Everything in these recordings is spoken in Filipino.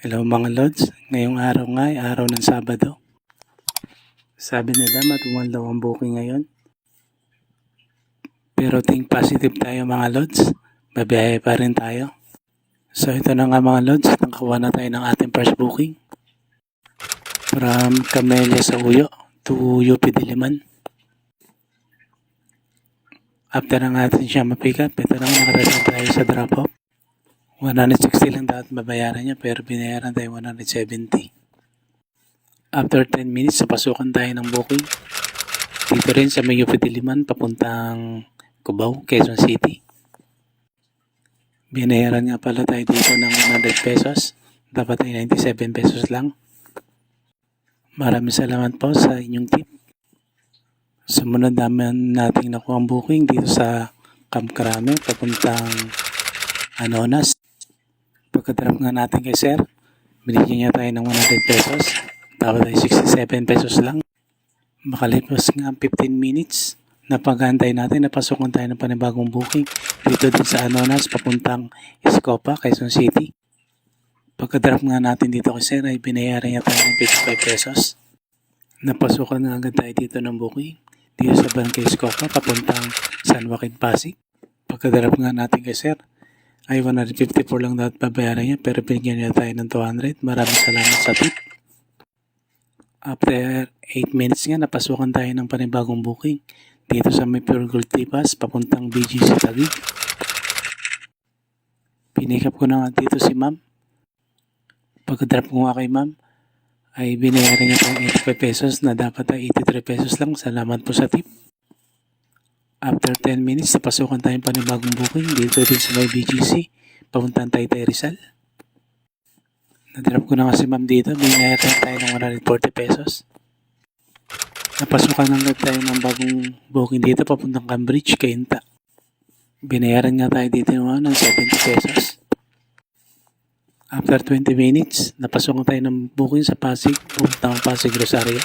Hello mga Lods, ngayong araw nga ay araw ng Sabado. Sabi nila matumal daw ang booking ngayon. Pero think positive tayo mga Lods, babiyahe pa rin tayo. So ito na nga mga Lods, nakakuha na tayo ng ating first booking. From Camellia sa Uyo to UP Diliman. After na natin siya mapick up, ito na nakarating tayo sa drop off. 160 lang dapat babayaran niya pero binayaran tayo 170. After 10 minutes, napasukan tayo ng booking. Dito rin sa may UP Diliman, papuntang Cubao, Quezon City. Binayaran nga pala tayo dito ng 100 pesos. Dapat ay 97 pesos lang. Maraming salamat po sa inyong tip. Sumunod naman natin nakuha ang booking dito sa Camp Crame, papuntang Anonas. Pagka-drop nga natin kay sir, binigyan niya tayo ng 100 pesos. Dapat ay 67 pesos lang. Makalipas nga 15 minutes, napag-aantay natin, napasukan tayo ng panibagong booking dito din sa Anonas, papuntang Escopa, Quezon City. Pagka-drop nga natin dito kay sir, ay binayaran niya tayo ng 55 pesos. Napasukan nga agad tayo dito ng booking dito sa Barangay Escopa, papuntang San Joaquin, Pasig. Pagka-drop nga natin kay sir, ay 154 lang dapat babayaran niya pero binigyan niya tayo ng 200. Maraming salamat sa tip. After 8 minutes nga, napasukan tayo ng panibagong booking dito sa may Pure Gold Tipas, papuntang BGC Taguig. Pinikap ko na nga dito si ma'am. Pagka-drop ko nga kay ma'am, ay binayaran niya tayong 85 pesos na dapat ay 83 pesos lang. Salamat po sa tip. After 10 minutes, napasukan tayong panibagong booking dito din sa may BGC, papuntang Taytay Rizal. Na-drop ko na kasi ma'am dito, binayaran tayo ng 140 pesos. Napasukan lang tayo ng bagong booking dito, papuntang Cambridge, Cainta. Binayaran nga tayo dito ng 70 pesos. After 20 minutes, napasukan tayo ng booking sa Pasig, papuntang Pasig Rosario.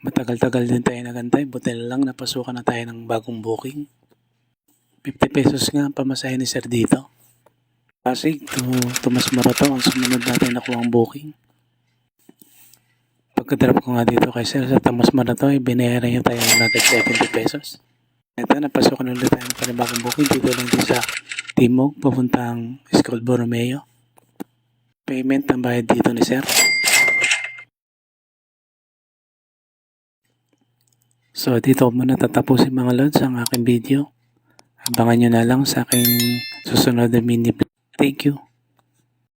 Matagal-tagal din tayo nagantay, buti lang napasukan na tayo ng bagong booking. 50 pesos nga ang pamasahe ni sir dito. Pasig to Tomas Morato ang sumunod natin nakuha ang booking. Pagka-drop ko nga dito kay sir sa Tomas Morato, binayaran niya tayo ng 70 pesos. Ito, napasukan ulit tayo ng panibagong booking dito lang din sa Timog, papuntang School Borromeo. Payment ang bayad dito ni sir. So dito ko muna tatapusin mga lods ang aking video. Abangan nyo na lang sa aking susunod na mini. Thank you.